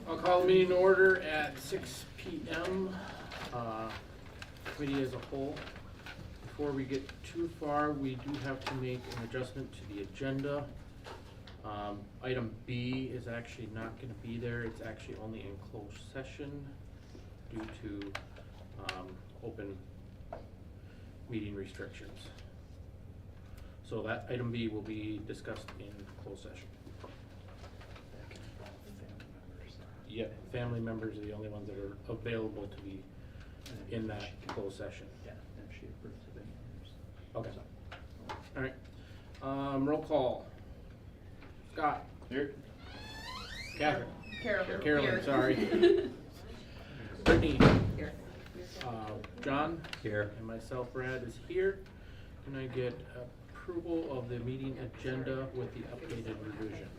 I'll call the meeting to order at 6 p.m. Committee as a whole. Before we get too far, we do have to make an adjustment to the agenda. Item B is actually not going to be there. It's actually only in closed session due to open meeting restrictions. So that item B will be discussed in closed session. Yeah, family members are the only ones that are available to be in that closed session. Yeah, and she approves of any members. Okay. All right. Roll call. Scott. Here. Catherine. Carolyn. Carolyn, sorry. Brittany. Here. John. Here. And myself, Brad, is here. Can I get approval of the meeting agenda with the updated revision?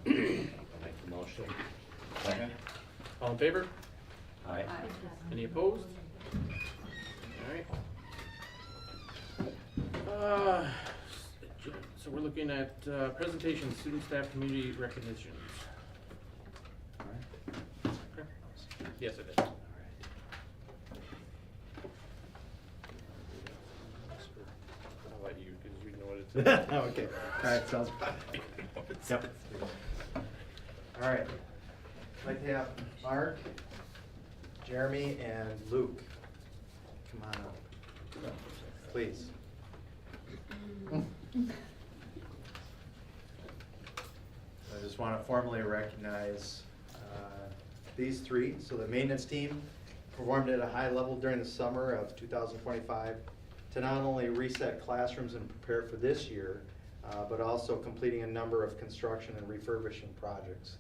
I'll make the motion. Second. All in favor? Aye. Any opposed? All right. So we're looking at presentation, student, staff, community recognitions. Okay. Yes, it is. I'll let you, because you know what it's. Okay, all right, sounds Yep. All right, I'd like to have Mark, Jeremy, and Luke come on up, please. I just want to formally recognize these three. So the maintenance team performed at a high level during the summer of 2025 to not only reset classrooms and prepare for this year, but also completing a number of construction and refurbishing projects.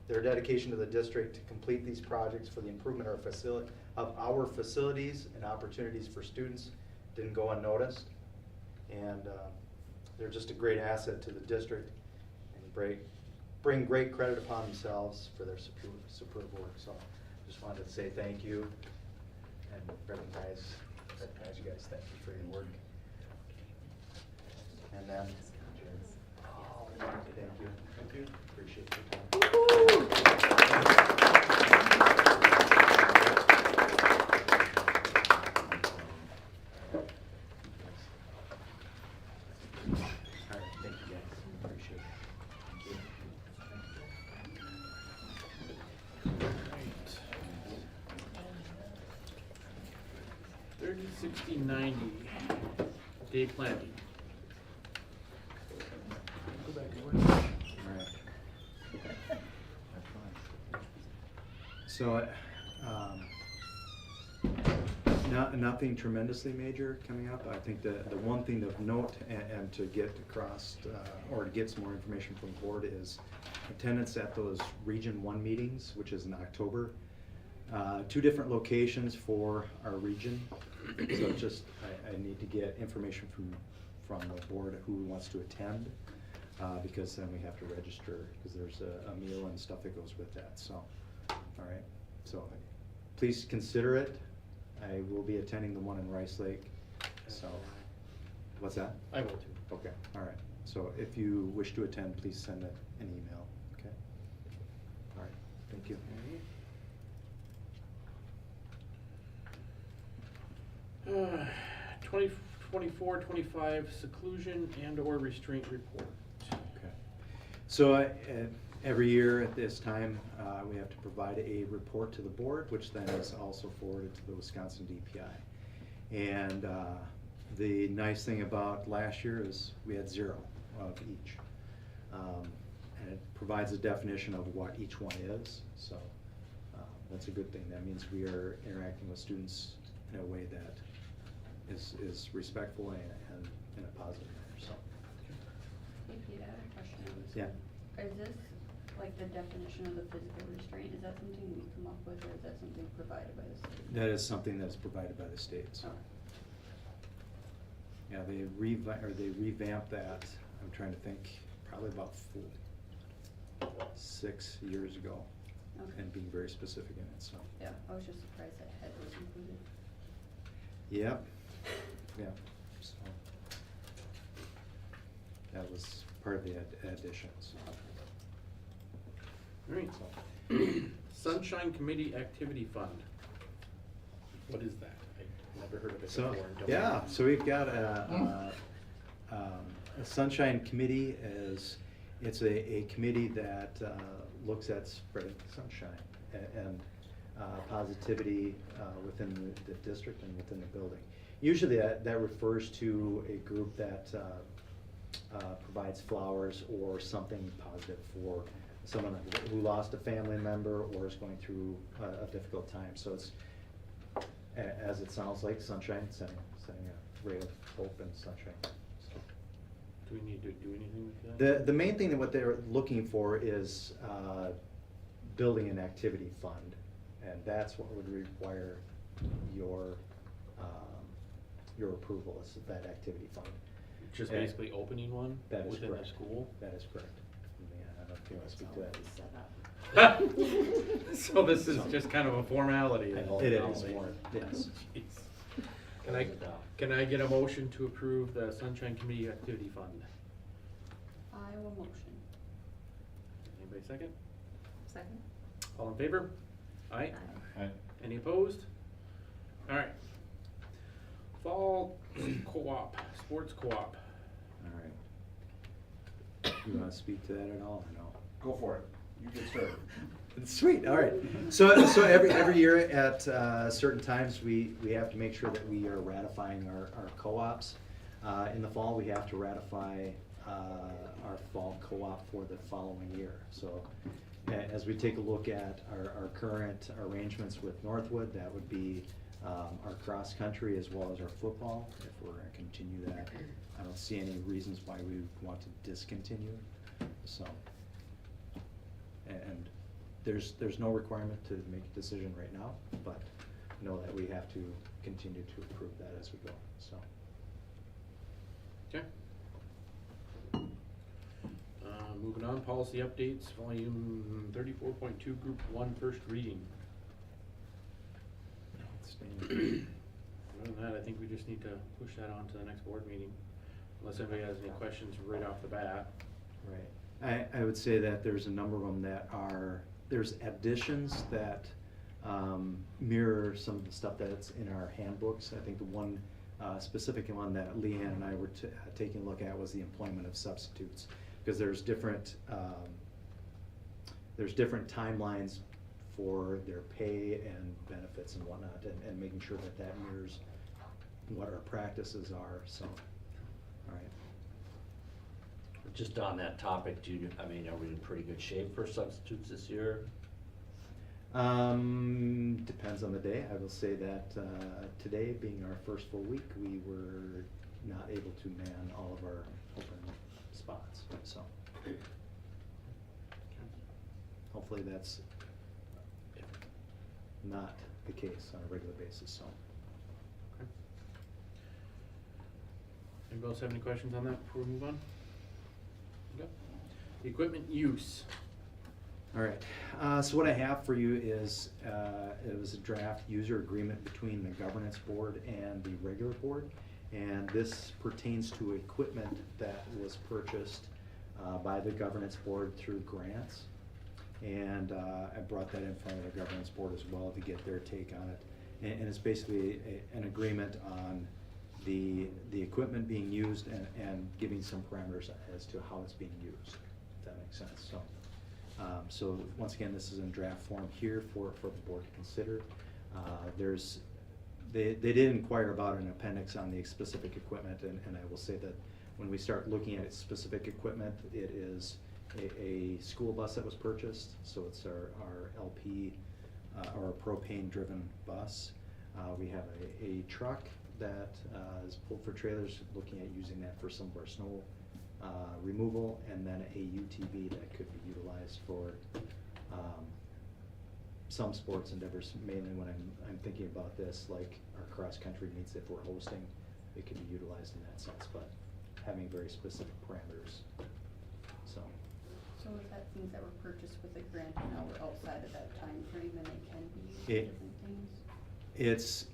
Their dedication to the district to complete these projects for the improvement of our facilities and opportunities for students didn't go unnoticed. And they're just a great asset to the district and bring great credit upon themselves for their superb work. So just wanted to say thank you and recognize you guys. Thank you for your work. And then, thank you. Thank you. Appreciate your time. All right, thank you guys. Appreciate it. Right. 30, 60, 90, day planning. Go back to work. All right. So, nothing tremendously major coming up. I think the one thing of note and to get across or to get some more information from the board is attendance at those Region 1 meetings, which is in October. 2 different locations for our region. So just I need to get information from the board who wants to attend. Because then we have to register, because there's a meal and stuff that goes with that. So, all right. So, please consider it. I will be attending the one in Rice Lake. So, what's that? I will too. Okay. All right. So, if you wish to attend, please send an email. Okay. All right. Thank you. 24-25 seclusion and or restraint report. Okay. So every year at this time, we have to provide a report to the board, which then is also forwarded to the Wisconsin DPI. And the nice thing about last year is we had 0 of each. And it provides a definition of what each one is. So that's a good thing. That means we are interacting with students in a way that is respectful and in a positive manner. So. If you had a question. Yeah. Is this like the definition of the physical restraint? Is that something we come up with, or is that something provided by the state? That is something that's provided by the state. So. Oh. Yeah, they revamped that. I'm trying to think. Probably about 6 years ago, Okay. and being very specific in it, so. Yeah, I was just surprised that head was included. Yep, yeah, so. That was part of the addition, so. Alright, So, Sunshine Committee Activity Fund. What is that? I never heard of it So, before. and don't yeah, know. so we've got a Sunshine Committee it's a committee that looks at spreading sunshine and positivity within the district and within the building. Usually that refers to a group that provides flowers or something positive for someone who lost a family member or is going through a difficult time. So it's, as it sounds like, sunshine, sending a ray of hope and sunshine. So. Do we need to do anything with that? The main thing that what they're looking for is building an activity fund, and that's what would require your approval, is that activity fund. Just And basically opening one That is within the correct. school? That is correct. Yeah, I don't know if you want to speak to that. So this is just kind of a formality. then? It is more, yes. Jeez. Can I get a motion to approve the Sunshine Committee Activity Fund? I will motion. Anybody second? Second? All in favor? Aye? Aye. Any opposed? Alright. Fall co-op, sports co-op. All right. You want to speak to that at all, or no? Go for it. You get started. Sweet, all right. So every year at certain times, we have to make sure that we are ratifying our co-ops. In the fall, we have to ratify our fall co-op for the following year. So as we take a look at our current arrangements with Northwood, that would be our cross-country as well as our football, if we're gonna continue that. I don't see any reasons why we would want to discontinue, so. And there's no requirement to make a decision right now, but know that we have to continue to approve that as we go, so. Okay. Moving on, policy updates, volume 34.2, group 1, first reading. Other than that, I think we just need to push that on to the next board meeting, unless anybody has any questions right off the bat. Right. I would say that there's a number of them that there's additions that mirror some of the stuff that's in our handbooks. I think the one specific one that Leanne and I were taking a look at was the employment of substitutes, because there's different timelines for their pay and benefits and whatnot, and making sure that that mirrors what our practices are, so, all right. Just on that topic, are we in pretty good shape for substitutes this year? Depends on the day. I will say that today, being our first full week, we were not able to man all of our open spots, so. Hopefully that's not the case on a regular basis, so. Okay. Anybody else have any questions on that before we move on? Okay. Equipment use. All right, so what I have for you is, it was a draft user agreement between the governance board and the regular board. And this pertains to equipment that was purchased by the governance board through grants. And I brought that in front of the governance board as well to get their take on it. And it's basically an agreement on the equipment being used and giving some parameters as to how it's being used, if that makes sense. So once again, this is in draft form here for the board to consider. They did inquire about an appendix on the specific equipment, and I will say that when we start looking at specific equipment, it is a school bus that was purchased, so it's our LP, or a propane-driven bus. We have a truck that is pulled for trailers, looking at using that for some of our snow removal, and then a UTV that could be utilized for some sports endeavors, mainly when I'm thinking about this, like our cross-country meets, if we're hosting, it can be utilized in that sense, but having very specific parameters, so. So So is that things that were purchased with a grant and now we're outside of that time frame and they can be used for It- different things? It's,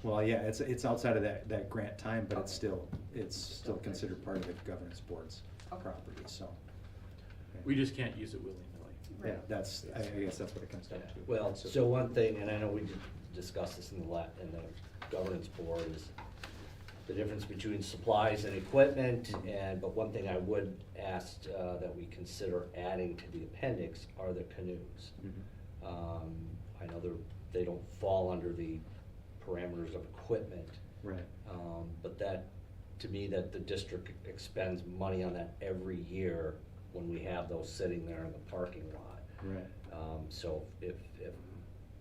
well, yeah, it's outside of that grant time, but it's still good. considered part of the governance board's Okay. property, so. We just can't use it willy-nilly. Yeah, Right. that's, I guess that's what it comes down to. Well, so one thing, and I know we discussed this in the governance board, is the difference between supplies and equipment, but one thing I would ask, that we consider adding to the appendix are the canoes. Mhm. I know they don't fall under the parameters of equipment, Right, but that, to me, that the district expends money on that every year when we have those sitting there in the parking lot. right. So if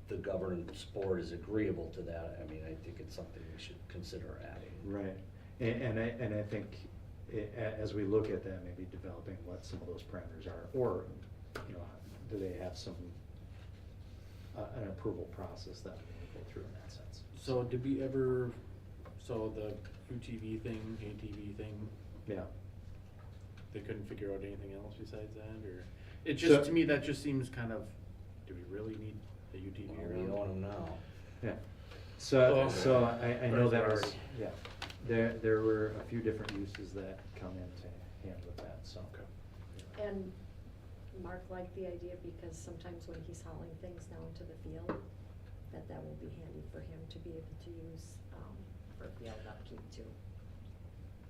the governance board is agreeable to that, I mean, I think it's something we should consider adding. Right, and I think as we look at that, maybe developing what some of those parameters are, or, you know, do they have some, an approval process that we need to go through in that sense? So did we ever, so the UTV thing, ATV thing, Yeah, they couldn't figure out anything else besides that, or? It So- just, to me, that just seems kind of, do we really need a UTV Well, around? we own them now. yeah. So, Oh. so I know There's that was, already- yeah, there were a few different uses that come into hand with that, so. Okay. And Mark liked the idea because sometimes when he's hauling things down to the field, that will be handy for him to be able to use, for field upkeep too.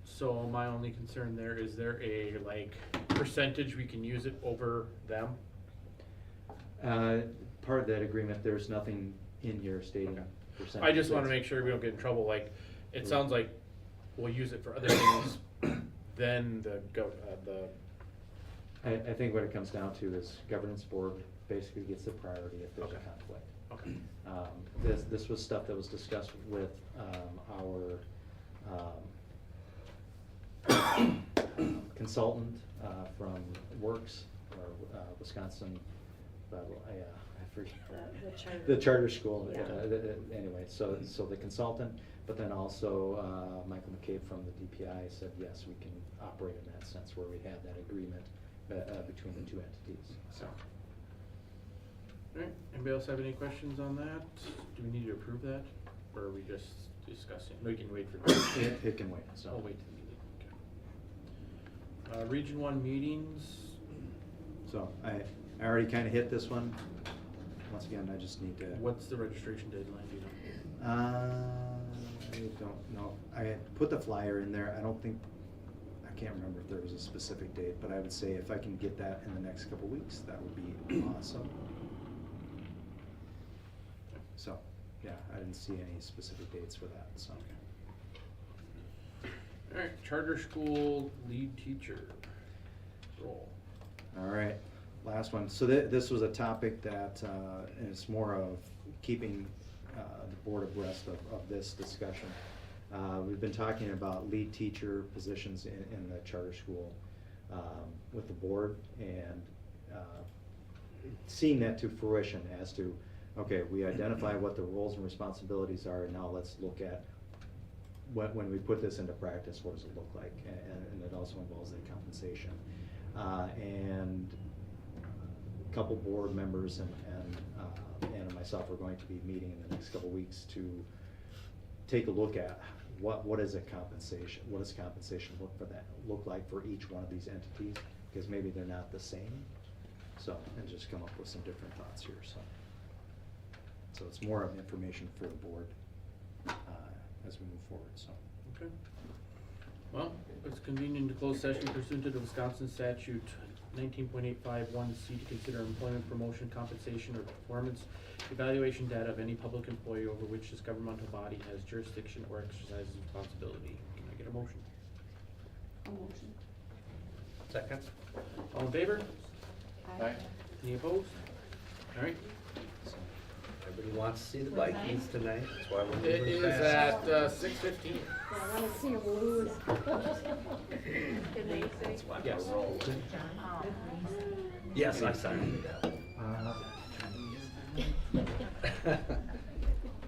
So my only concern there, is there a, like, percentage we can use it over them? Part of that agreement, there's nothing in here stating percentage. I just wanna make sure we don't get in trouble, like, it sounds like we'll use it for other things, then I think what it comes down to is governance board basically gets the priority if there's a Okay. conflict. Okay. This was stuff that was discussed with our consultant from Works, or Wisconsin, I forget. The charter. The charter school, Yeah. Anyway, so the consultant, but then also Michael McCabe from the DPI said, yes, we can operate in that sense where we have that agreement between the two entities, so. Alright, anybody else have any questions on that? Do we need to approve that, or are we just discussing? We can wait for. It can wait, so. I'll wait till the meeting, okay. Region 1 meetings, So I already kinda hit this one. Once again, I just need to. what's the registration deadline, do you know? I don't know. I had put the flyer in there. I can't remember if there was a specific date, but I would say if I can get that in the next couple weeks, that would be awesome. So, yeah, I didn't see any specific dates for that, so. Alright, charter school lead teacher role. All right, last one. So this was a topic that is more of keeping the board abreast of this discussion. We've been talking about lead teacher positions in the charter school with the board, and seeing that to fruition as to, okay, we identify what the roles and responsibilities are, and now let's look at when we put this into practice, what does it look like? And it also involves the compensation. And a couple board members and myself are going to be meeting in the next couple weeks to take a look at what is a compensation, what does compensation look like for each one of these entities, because maybe they're not the same. So, and just come up with some different thoughts here, so it's more of information for the board as we move forward, so. Okay. Well, it's convened into closed session pursuant to the Wisconsin statute 19.851C to consider employment, promotion, compensation, or performance evaluation data of any public employee over which this governmental body has jurisdiction or exercises responsibility. Can I get a motion? A motion. Second? All in favor? Aye. Any opposed? All right. Everybody wants to see the Vikings tonight, that's why we're It moving is fast. at 6:15. I wanna see him lose. Yes. Yes, I signed it.